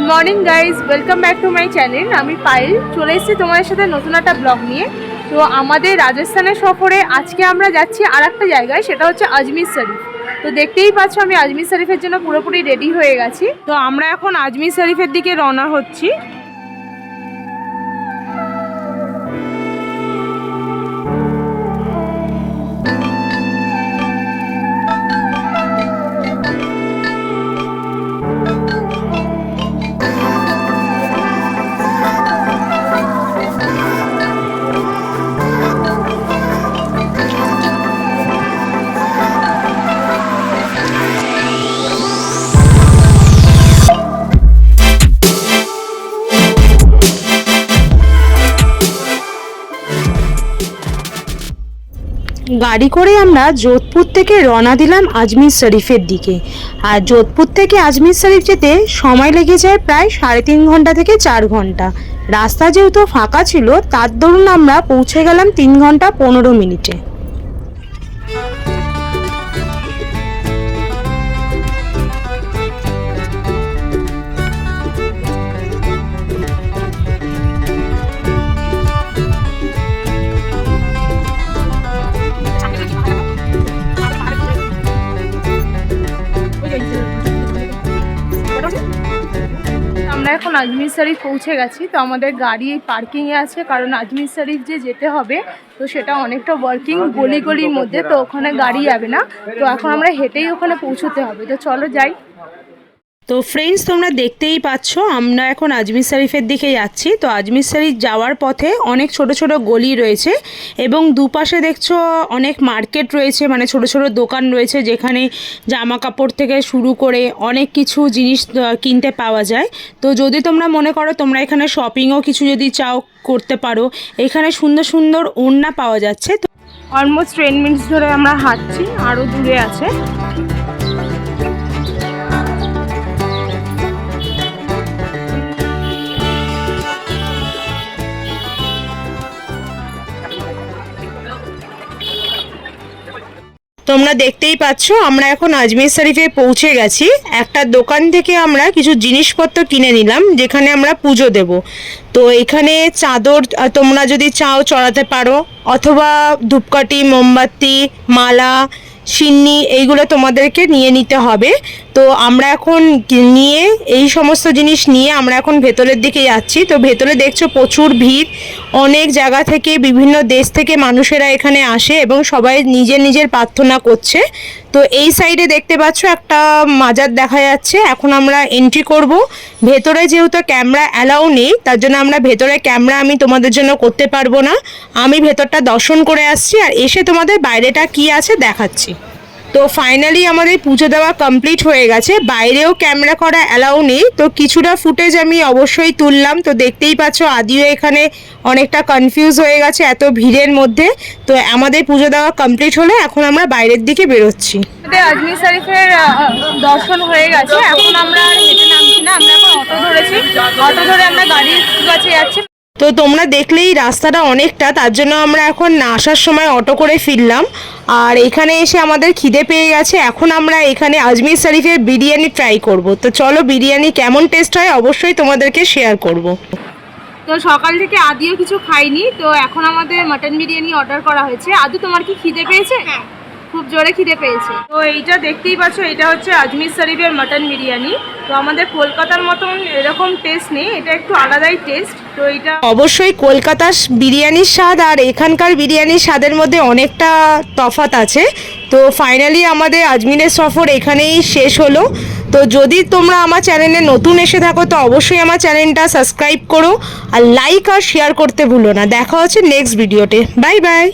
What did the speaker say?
Good morning guys, welcome back to my channel. আমি পায়েল চলে এসেছি তোমাদের সাথে নতুন একটা ব্লগ নিয়ে। তো আমাদের রাজস্থানের সফরে আজকে আমরা যাচ্ছি আর একটা জায়গায়, সেটা হচ্ছে আজমির শরীফ। তো দেখতেই পাচ্ছ আমি আজমির শরীফের জন্য পুরোপুরি রেডি হয়ে গেছি। তো আমরা এখন আজমির শরীফের দিকে রওনা হচ্ছি। গাড়ি করে আমরা যোধপুর থেকে রওনা দিলাম আজমির শরীফের দিকে। আর যোধপুর থেকে আজমির শরীফ যেতে সময় লেগে যায় প্রায় 3.5 ঘন্টা থেকে 4 ঘন্টা। রাস্তা যেহেতু ফাঁকা ছিল তার দরুন আমরা পৌঁছে গেলাম 3 ঘন্টা 15 মিনিটে। আমরা এখন আজমির শরীফ পৌঁছে গেছি। তো আমাদের গাড়ি পার্কিংয়ে আছে, কারণ আজমির শরীফ যে যেতে হবে তো সেটা অনেকটা ওয়ার্কিং গলির মধ্যে, তো ওখানে গাড়ি যাবে না। তো এখন আমরা হেঁটেই ওখানে পৌঁছতে হবে। তো চলো যাই। তো ফ্রেন্ডস, তোমরা দেখতেই পাচ্ছ আমরা এখন আজমির শরীফের দিকে যাচ্ছি। তো আজমির শরীফ যাওয়ার পথে অনেক ছোট ছোট গলি রয়েছে এবং দুপাশে দেখছো অনেক মার্কেট রয়েছে, মানে ছোট ছোট দোকান রয়েছে যেখানে জামা কাপড় থেকে শুরু করে অনেক কিছু জিনিস কিনতে পাওয়া যায়। তো যদি তোমরা মনে করো তোমরা এখানে শপিংও কিছু যদি চাও করতে পারো, এখানে সুন্দর সুন্দর ওড়না পাওয়া যাচ্ছে। তো অলমোস্ট 10 মিনিটস ধরে আমরা হাঁটছি, আরও দূরে আছে। তোমরা দেখতেই পাচ্ছ আমরা এখন আজমির শরীফে পৌঁছে গেছি। একটা দোকান থেকে আমরা কিছু জিনিসপত্র কিনে নিলাম যেখানে আমরা পুজো দেব। তো এখানে চাদর তোমরা যদি চাও চড়াতে পারো, অথবা ধূপকাঠি, মোমবাতি, মালা, সিন্নি এইগুলো তোমাদেরকে নিয়ে নিতে হবে। তো আমরা এখন নিয়ে এই সমস্ত জিনিস নিয়ে আমরা এখন ভেতরের দিকে যাচ্ছি। তো ভেতরে দেখছো প্রচুর ভিড়, অনেক জায়গা থেকে বিভিন্ন দেশ থেকে মানুষেরা এখানে আসে এবং সবাই নিজের নিজের প্রার্থনা করছে। তো এই সাইডে দেখতে পাচ্ছ একটা মাজার দেখা যাচ্ছে। এখন আমরা এন্ট্রি করব। ভেতরে যেহেতু ক্যামেরা অ্যালাউ নেই তার জন্য আমরা ভেতরে ক্যামেরা আমি তোমাদের জন্য করতে পারবো না। আমি ভেতরটা দর্শন করে আসছি আর এসে তোমাদের বাইরেটা কি আছে দেখাচ্ছি। তো ফাইনালি আমাদের পুজো দেওয়া কমপ্লিট হয়ে গেছে। বাইরেও ক্যামেরা করা অ্যালাউ নেই, তো কিছুটা ফুটেজ আমি অবশ্যই তুললাম। তো দেখতেই পাচ্ছ আদিও এখানে অনেকটা কনফিউজ হয়ে গেছে এত ভিড়ের মধ্যে। তো আমাদের পুজো দেওয়া কমপ্লিট হলে এখন আমরা বাইরের দিকে বেরোচ্ছি। আজমির শরীফের দর্শন হয়ে গেছে, এখন আমরা হেঁটে নামছি না, আমরা এখন অটো ধরেছি। অটো ধরে আমরা গাড়ির কাছে যাচ্ছি। তো তোমরা দেখলেই রাস্তাটা অনেকটা, তার জন্য আমরা এখন আসার সময় অটো করে ফিরলাম। আর এখানে এসে আমাদের খিদে পেয়ে গেছে। এখন আমরা এখানে আজমির শরীফের বিরিয়ানি ট্রাই করব। তো চলো বিরিয়ানি কেমন টেস্ট হয় অবশ্যই তোমাদেরকে শেয়ার করব। তো সকাল থেকে আদিও কিছু খাইনি, তো এখন আমাদের মাটন বিরিয়ানি অর্ডার করা হয়েছে। আদু তোমার কি খিদে পেয়েছে? খুব জোরে খিদে পেয়েছে। তো এইটা দেখতেই পাচ্ছ, এটা হচ্ছে আজমির শরীফের মাটন বিরিয়ানি। তো আমাদের কলকাতার মতন এরকম টেস্ট নেই, এটা একটু আলাদাই টেস্ট। তো এটা অবশ্যই কলকাতার বিরিয়ানির স্বাদ আর এখানকার বিরিয়ানির স্বাদের মধ্যে অনেকটা তফাৎ আছে। তো ফাইনালি আমাদের আজমিরের সফর এখানেই শেষ হলো। তো যদি তোমরা আমার চ্যানেলে নতুন এসে থাকো তো অবশ্যই আমার চ্যানেলটা সাবস্ক্রাইব করো আর লাইক আর শেয়ার করতে ভুলো না। দেখা হচ্ছে নেক্সট ভিডিওতে। Bye bye.